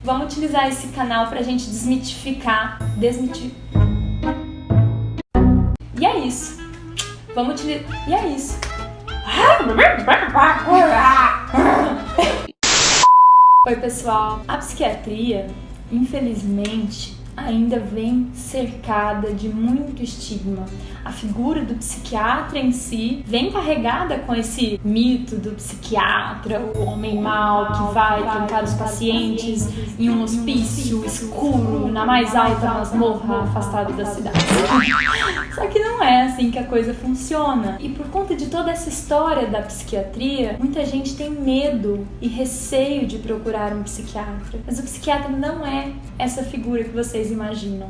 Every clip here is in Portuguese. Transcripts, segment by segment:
Vamos utilizar esse canal pra gente desmitificar, E é isso. Vamos utilizar... E é isso. Oi, pessoal. A psiquiatria, infelizmente, ainda vem cercada de muito estigma. A figura do psiquiatra em si vem carregada com esse mito do psiquiatra, o homem mau que vai trancar os pacientes em um hospício escuro, na mais alta masmorra, afastado da cidade. Só que não é assim que a coisa funciona. E por conta de toda essa história da psiquiatria, muita gente tem medo e receio de procurar um psiquiatra. Mas o psiquiatra não é essa figura que vocês imaginam.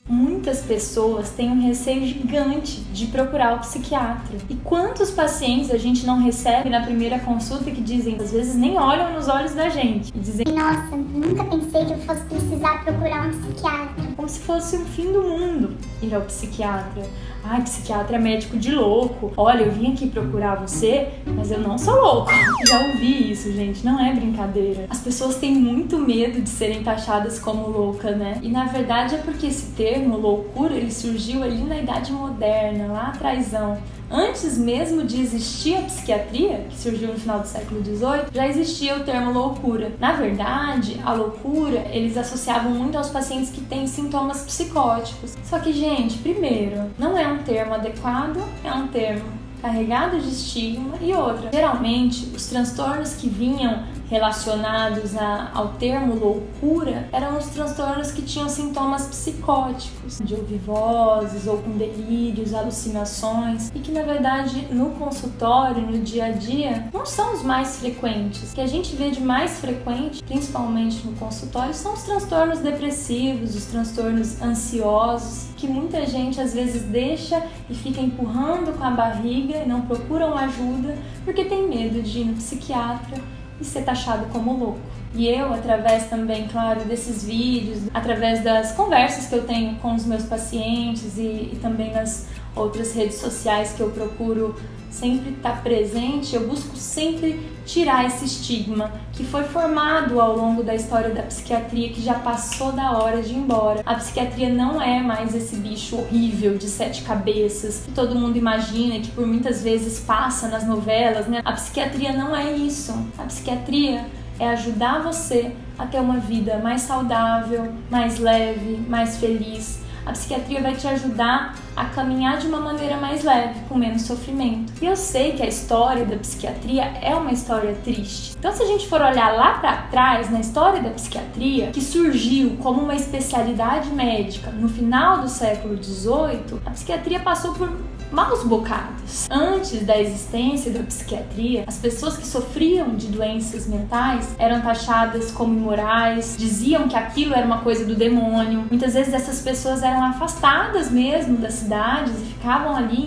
Muitas pessoas têm um receio gigante de procurar o psiquiatra. E quantos pacientes a gente não recebe na primeira consulta que dizem, às vezes nem olham nos olhos da gente, e dizem: nossa, nunca pensei que eu fosse precisar procurar um psiquiatra. Como se fosse o fim do mundo ir ao psiquiatra. Ai, psiquiatra é médico de louco. Olha, eu vim aqui procurar você, mas eu não sou louco. Já ouvi isso, gente, não é brincadeira. As pessoas têm muito medo de serem taxadas como louca, né? E na verdade é porque esse termo, loucura, ele surgiu ali na Idade Moderna, lá atrásão. Antes mesmo de existir a psiquiatria, que surgiu no final do século XVIII, já existia o termo loucura. Na verdade, a loucura, eles associavam muito aos pacientes que têm sintomas psicóticos. Só que, gente, primeiro, não é um termo adequado, é um termo carregado de estigma. E outra, geralmente, os transtornos que vinham relacionados ao termo loucura eram os transtornos que tinham sintomas psicóticos, de ouvir vozes ou com delírios, alucinações, e que na verdade no consultório, no dia a dia, não são os mais frequentes. O que a gente vê de mais frequente, principalmente no consultório, são os transtornos depressivos, os transtornos ansiosos, que muita gente às vezes deixa e fica empurrando com a barriga e não procuram ajuda porque tem medo de ir no psiquiatra e ser taxado como louco. E eu, através também, claro, desses vídeos, através das conversas que eu tenho com os meus pacientes e também nas outras redes sociais que eu procuro sempre estar presente, eu busco sempre tirar esse estigma que foi formado ao longo da história da psiquiatria, que já passou da hora de ir embora. A psiquiatria não é mais esse bicho horrível de 7 cabeças que todo mundo imagina, que por muitas vezes passa nas novelas, né? A psiquiatria não é isso. A psiquiatria é ajudar você a ter uma vida mais saudável, mais leve, mais feliz. A psiquiatria vai te ajudar a caminhar de uma maneira mais leve, com menos sofrimento. E eu sei que a história da psiquiatria é uma história triste. Então, se a gente for olhar lá para trás, na história da psiquiatria, que surgiu como uma especialidade médica no final do século XVIII, a psiquiatria passou por maus bocados. Antes da existência da psiquiatria, as pessoas que sofriam de doenças mentais eram taxadas como imorais, diziam que aquilo era uma coisa do demônio. Muitas vezes essas pessoas eram afastadas mesmo das cidades e ficavam ali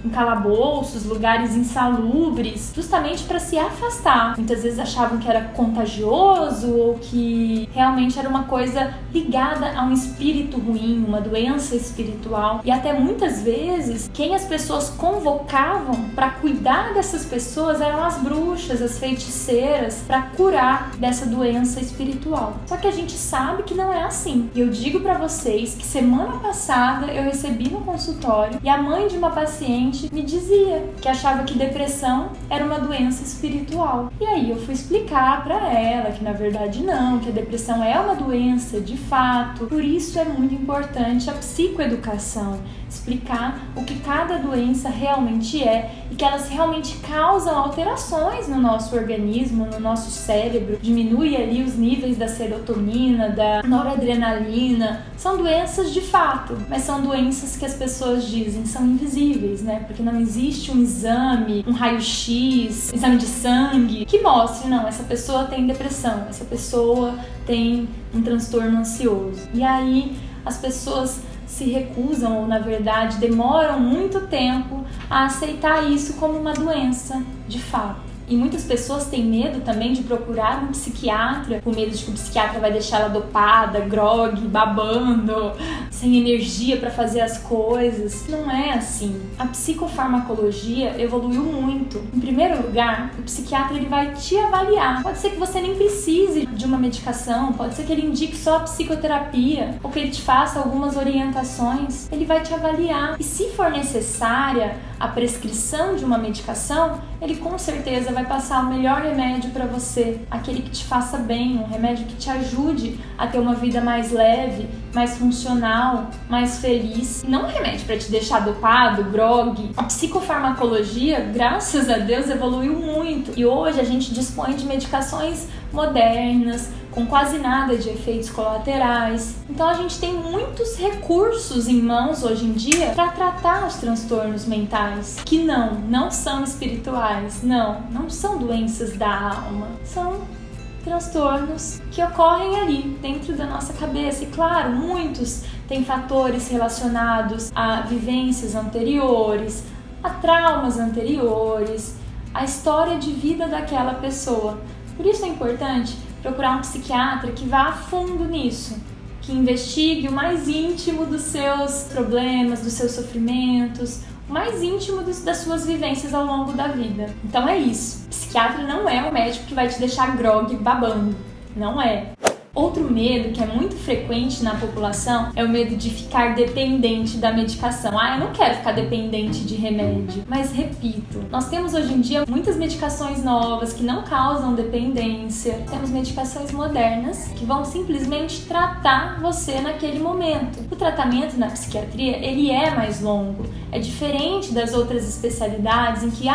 em calabouços, lugares insalubres, justamente para se afastar. Muitas vezes achavam que era contagioso ou que realmente era uma coisa ligada a um espírito ruim, uma doença espiritual. E até muitas vezes, quem as pessoas convocavam para cuidar dessas pessoas eram as bruxas, as feiticeiras, para curar dessa doença espiritual. Só que a gente sabe que não é assim. E eu digo para vocês que semana passada eu recebi no consultório e a mãe de uma paciente me dizia que achava que depressão era uma doença espiritual. E aí eu fui explicar para ela que na verdade não, que a depressão é uma doença de fato. Por isso é muito importante a psicoeducação, explicar o que cada doença realmente é e que elas realmente causam alterações no nosso organismo, no nosso cérebro, diminui ali os níveis da serotonina, da noradrenalina. São doenças de fato, mas são doenças que as pessoas dizem são invisíveis, né? Porque não existe um exame, um raio-x, exame de sangue que mostre, não, essa pessoa tem depressão, essa pessoa tem um transtorno ansioso. E aí as pessoas se recusam ou, na verdade, demoram muito tempo a aceitar isso como uma doença de fato. E muitas pessoas têm medo também de procurar um psiquiatra, com medo de que o psiquiatra vai deixar ela dopada, grogue, babando, sem energia para fazer as coisas. Não é assim. A psicofarmacologia evoluiu muito. Em primeiro lugar, o psiquiatra ele vai te avaliar. Pode ser que você nem precise de uma medicação, pode ser que ele indique só a psicoterapia, ou que ele te faça algumas orientações. Ele vai te avaliar. E se for necessária a prescrição de uma medicação, ele com certeza vai passar o melhor remédio para você, aquele que te faça bem, um remédio que te ajude a ter uma vida mais leve, mais funcional, mais feliz. E não um remédio para te deixar dopado, grogue. A psicofarmacologia, graças a Deus, evoluiu muito. E hoje a gente dispõe de medicações modernas, com quase nada de efeitos colaterais. Então a gente tem muitos recursos em mãos hoje em dia para tratar os transtornos mentais, que não são espirituais, não são doenças da alma, são transtornos que ocorrem ali, dentro da nossa cabeça. E claro, muitos têm fatores relacionados a vivências anteriores, a traumas anteriores, a história de vida daquela pessoa. Por isso é importante procurar um psiquiatra que vá a fundo nisso, que investigue o mais íntimo dos seus problemas, dos seus sofrimentos, o mais íntimo das suas vivências ao longo da vida. Então é isso. Psiquiatra não é um médico que vai te deixar grogue babando. Não é. Outro medo que é muito frequente na população é o medo de ficar dependente da medicação. Eu não quero ficar dependente de remédio. Mas repito, nós temos hoje em dia muitas medicações novas que não causam dependência. Temos medicações modernas que vão simplesmente tratar você naquele momento. O tratamento na psiquiatria, ele é mais longo. É diferente das outras especialidades em que,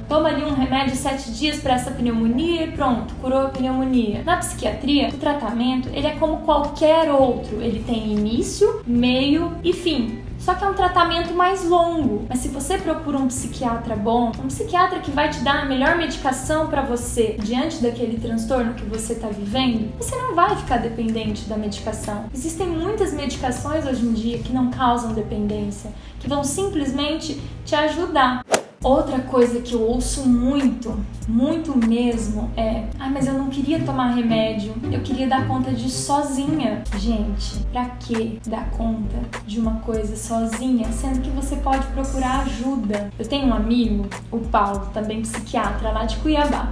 toma ali um remédio 7 dias para essa pneumonia e pronto, curou a pneumonia. Na psiquiatria, o tratamento ele é como qualquer outro. Ele tem início, meio e fim. Só que é um tratamento mais longo. Mas se você procura um psiquiatra bom, um psiquiatra que vai te dar a melhor medicação para você diante daquele transtorno que você está vivendo, você não vai ficar dependente da medicação. Existem muitas medicações hoje em dia que não causam dependência, que vão simplesmente te ajudar. Outra coisa que eu ouço muito mesmo é: mas eu não queria tomar remédio, eu queria dar conta disso sozinha. Gente, pra que dar conta de uma coisa sozinha, sendo que você pode procurar ajuda? Eu tenho um amigo, o Paulo, também psiquiatra lá de Cuiabá,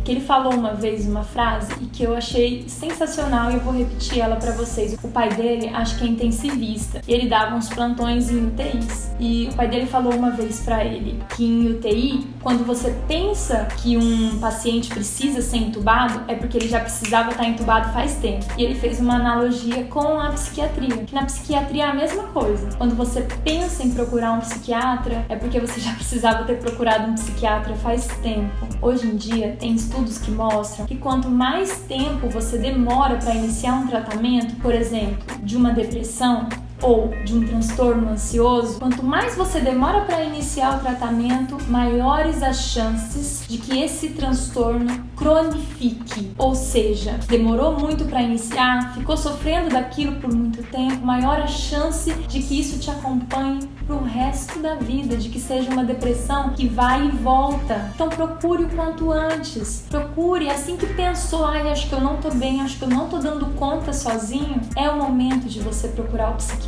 que ele falou uma vez uma frase e que eu achei sensacional e eu vou repetir ela pra vocês. O pai dele, acho que é intensivista, e ele dava uns plantões em UTIs. E o pai dele falou uma vez pra ele que em UTI, quando você pensa que um paciente precisa ser entubado, é porque ele já precisava estar entubado faz tempo. E ele fez uma analogia com a psiquiatria, que na psiquiatria é a mesma coisa. Quando você pensa em procurar um psiquiatra, é porque você já precisava ter procurado um psiquiatra faz tempo. Hoje em dia, tem estudos que mostram que quanto mais tempo você demora para iniciar um tratamento, por exemplo, de uma depressão ou de um transtorno ansioso, quanto mais você demora para iniciar o tratamento, maiores as chances de que esse transtorno cronifique. Ou seja, demorou muito para iniciar, ficou sofrendo daquilo por muito tempo, maior a chance de que isso te acompanhe pro resto da vida, de que seja uma depressão que vai e volta. Então procure o quanto antes. Procure, assim que pensou, acho que eu não tô bem, acho que eu não tô dando conta sozinho, é o momento de você procurar o psiquiatra.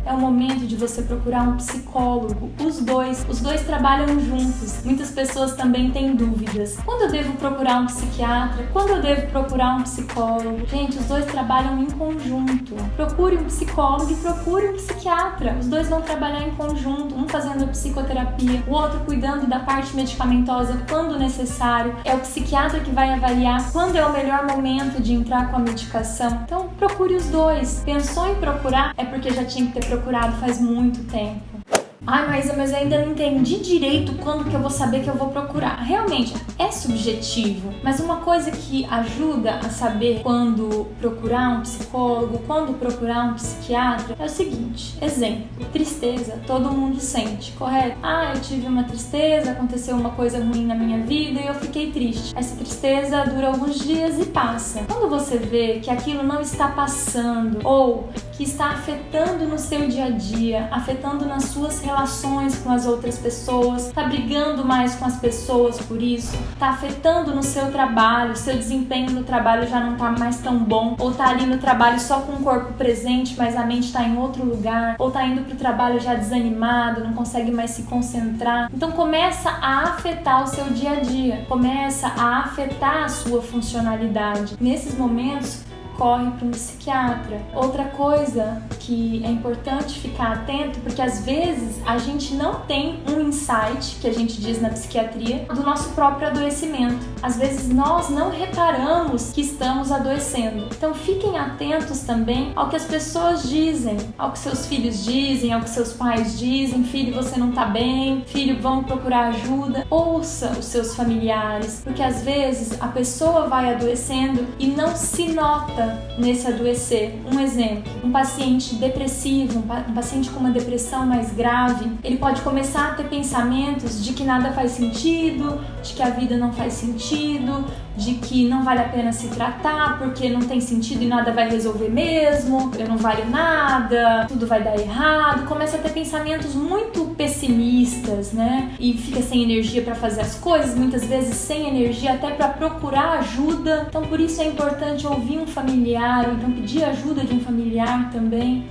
É o momento de você procurar um psicólogo. Os dois trabalham juntos. Muitas pessoas também têm dúvidas. Quando eu devo procurar um psiquiatra? Quando eu devo procurar um psicólogo? Gente, os dois trabalham em conjunto. Procure um psicólogo e procure um psiquiatra. Os dois vão trabalhar em conjunto, um fazendo a psicoterapia, o outro cuidando da parte medicamentosa quando necessário. É o psiquiatra que vai avaliar quando é o melhor momento de entrar com a medicação. Então, procure os dois. Pensou em procurar? É porque já tinha que ter procurado faz muito tempo. Maísa, mas eu ainda não entendi direito quando que eu vou saber que eu vou procurar. Realmente, é subjetivo, mas uma coisa que ajuda a saber quando procurar um psicólogo, quando procurar um psiquiatra, é o seguinte. Exemplo, tristeza, todo mundo sente, correto? Eu tive uma tristeza, aconteceu uma coisa ruim na minha vida e eu fiquei triste. Essa tristeza dura alguns dias e passa. Quando você vê que aquilo não está passando, ou que está afetando no seu dia a dia, afetando nas suas relações com as outras pessoas, está brigando mais com as pessoas por isso, está afetando no seu trabalho, seu desempenho no trabalho já não está mais tão bom, ou está ali no trabalho só com o corpo presente, mas a mente está em outro lugar, ou está indo para o trabalho já desanimado, não consegue mais se concentrar. Então começa a afetar o seu dia a dia, começa a afetar a sua funcionalidade. Nesses momentos, corre para um psiquiatra. Outra coisa que é importante ficar atento, porque às vezes a gente não tem um insight, que a gente diz na psiquiatria, do nosso próprio adoecimento. Às vezes nós não reparamos que estamos adoecendo. Então fiquem atentos também ao que as pessoas dizem, ao que seus filhos dizem, ao que seus pais dizem. Filho, você não tá bem. Filho, vamos procurar ajuda. Ouça os seus familiares, porque às vezes a pessoa vai adoecendo e não se nota nesse adoecer. Um exemplo, um paciente depressivo, um paciente com uma depressão mais grave, ele pode começar a ter pensamentos de que nada faz sentido, de que a vida não faz sentido, de que não vale a pena se tratar porque não tem sentido e nada vai resolver mesmo, eu não valho nada, tudo vai dar errado. Começa a ter pensamentos muito pessimistas, né? E fica sem energia para fazer as coisas, muitas vezes sem energia até para procurar ajuda. Então por isso é importante ouvir um familiar, ou então pedir ajuda de um familiar também.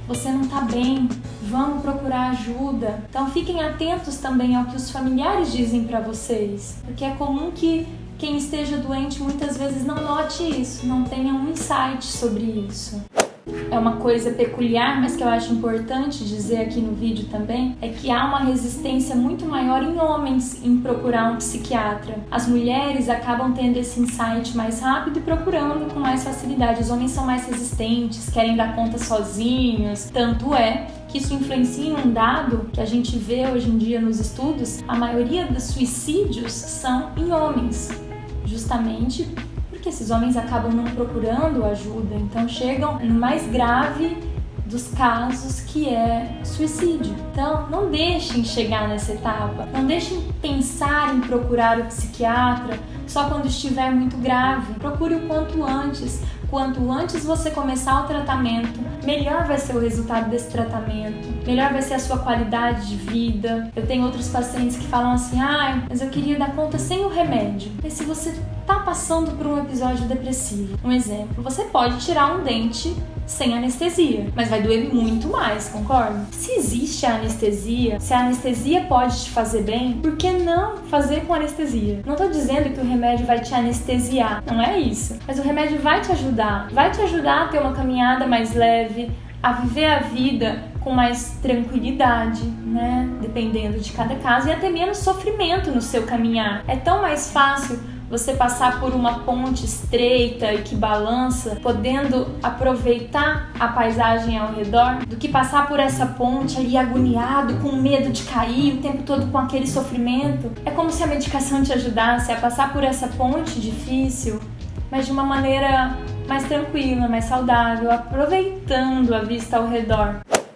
Você não tá bem, vamos procurar ajuda. Então fiquem atentos também ao que os familiares dizem para vocês, porque é comum que quem esteja doente muitas vezes não note isso, não tenha um insight sobre isso. É uma coisa peculiar, mas que eu acho importante dizer aqui no vídeo também, é que há uma resistência muito maior em homens em procurar um psiquiatra. As mulheres acabam tendo esse insight mais rápido e procurando com mais facilidade. Os homens são mais resistentes, querem dar conta sozinhos. Tanto é que isso influencia em um dado que a gente vê hoje em dia nos estudos: a maioria dos suicídios são em homens, justamente porque esses homens acabam não procurando ajuda, então chegam no mais grave dos casos, que é suicídio. Então não deixem chegar nessa etapa, não deixem pensar em procurar o psiquiatra só quando estiver muito grave. Procure o quanto antes. Quanto antes você começar o tratamento, melhor vai ser o resultado desse tratamento, melhor vai ser a sua qualidade de vida. Eu tenho outros pacientes que falam assim: mas eu queria dar conta sem o remédio. Mas se você tá passando por um episódio depressivo, um exemplo, você pode tirar um dente sem anestesia, mas vai doer muito mais, concorda? Se existe a anestesia, se a anestesia pode te fazer bem, por que não fazer com anestesia? Não tô dizendo que o remédio vai te anestesiar, não é isso. Mas o remédio vai te ajudar a ter uma caminhada mais leve, a viver a vida com mais tranquilidade, né? Dependendo de cada caso, e a ter menos sofrimento no seu caminhar. É tão mais fácil você passar por uma ponte estreita e que balança, podendo aproveitar a paisagem ao redor, do que passar por essa ponte ali agoniado, com medo de cair, o tempo todo com aquele sofrimento. É como se a medicação te ajudasse a passar por essa ponte difícil, mas de uma maneira mais tranquila, mais saudável, aproveitando a vista ao redor.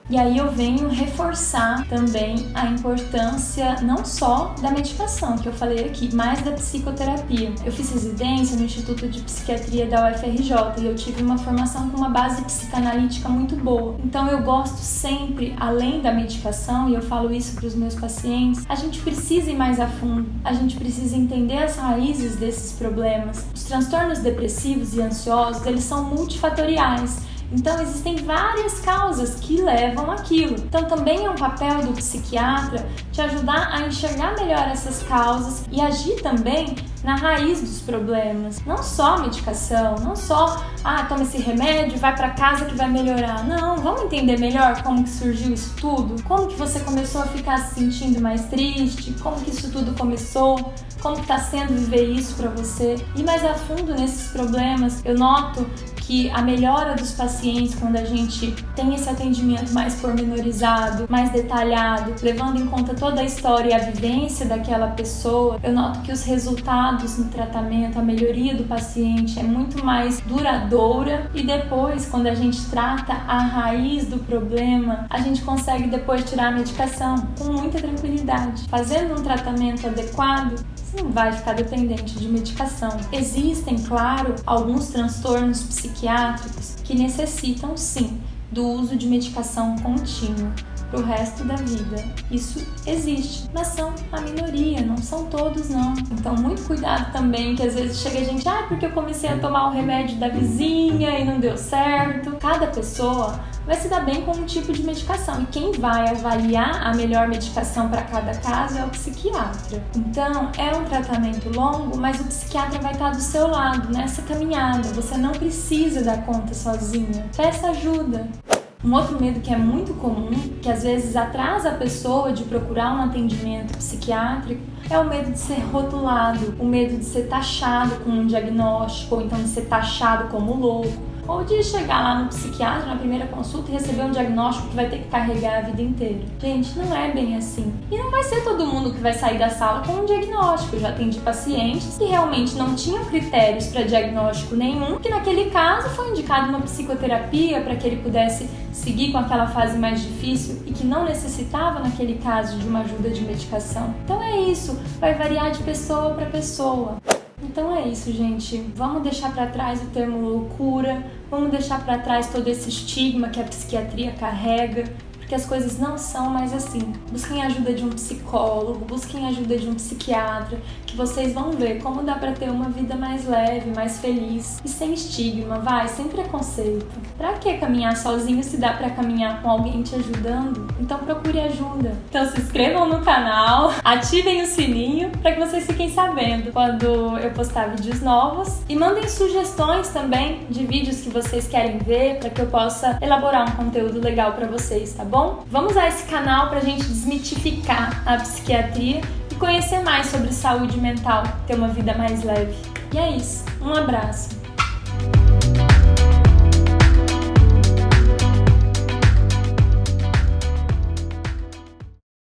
E aí eu venho reforçar também a importância não só da medicação, que eu falei aqui, mas da psicoterapia. Eu fiz residência no Instituto de Psiquiatria da UFRJ e eu tive uma formação com uma base psicanalítica muito boa. Então eu gosto sempre, além da medicação, e eu falo isso para os meus pacientes, a gente precisa ir mais a fundo, a gente precisa entender as raízes desses problemas. Os transtornos depressivos e ansiosos, eles são multifatoriais. Então existem várias causas que levam àquilo. Então também é um papel do psiquiatra te ajudar a enxergar melhor essas causas e agir também na raiz dos problemas. Não só medicação, não só toma esse remédio, vai para casa que vai melhorar. Não, vamos entender melhor como que surgiu isso tudo, como que você começou a ficar se sentindo mais triste, como que isso tudo começou, como que está sendo viver isso para você. Ir mais a fundo nesses problemas. Eu noto que a melhora dos pacientes, quando a gente tem esse atendimento mais pormenorizado, mais detalhado, levando em conta toda a história e a vivência daquela pessoa, eu noto que os resultados no tratamento, a melhoria do paciente é muito mais duradoura, e depois, quando a gente trata a raiz do problema, a gente consegue depois tirar a medicação com muita tranquilidade. Fazendo um tratamento adequado, você não vai ficar dependente de medicação. Existem, claro, alguns transtornos psiquiátricos que necessitam, sim, do uso de medicação contínua para o resto da vida. Isso existe, mas são a minoria, não são todos não. Então muito cuidado também, que às vezes chega gente, porque eu comecei a tomar o remédio da vizinha e não deu certo. Cada pessoa vai se dar bem com um tipo de medicação e quem vai avaliar a melhor medicação para cada caso é o psiquiatra. Então é um tratamento longo, mas o psiquiatra vai estar do seu lado nessa caminhada. Você não precisa dar conta sozinha. Peça ajuda. Um outro medo que é muito comum, que às vezes atrasa a pessoa de procurar um atendimento psiquiátrico, é o medo de ser rotulado, o medo de ser taxado com um diagnóstico, ou então de ser taxado como louco, ou de chegar lá no psiquiatra na primeira consulta e receber um diagnóstico que vai ter que carregar a vida inteira. Gente, não é bem assim. E não vai ser todo mundo que vai sair da sala com um diagnóstico. Eu já atendi pacientes que realmente não tinham critérios para diagnóstico nenhum, que naquele caso foi indicado uma psicoterapia para que ele pudesse seguir com aquela fase mais difícil e que não necessitava, naquele caso, de uma ajuda de medicação. Então é isso, vai variar de pessoa para pessoa. Então é isso, gente. Vamos deixar para trás o termo loucura, vamos deixar para trás todo esse estigma que a psiquiatria carrega, porque as coisas não são mais assim. Busquem ajuda de um psicólogo, busquem ajuda de um psiquiatra, que vocês vão ver como dá para ter uma vida mais leve, mais feliz e sem estigma, sem preconceito. Pra que caminhar sozinho se dá para caminhar com alguém te ajudando? Então procure ajuda. Então se inscrevam no canal, ativem o sininho para que vocês fiquem sabendo quando eu postar vídeos novos e mandem sugestões também de vídeos que vocês querem ver para que eu possa elaborar um conteúdo legal para vocês, tá bom? Vamos usar esse canal pra gente desmitificar a psiquiatria e conhecer mais sobre saúde mental, ter uma vida mais leve. E é isso. Um abraço.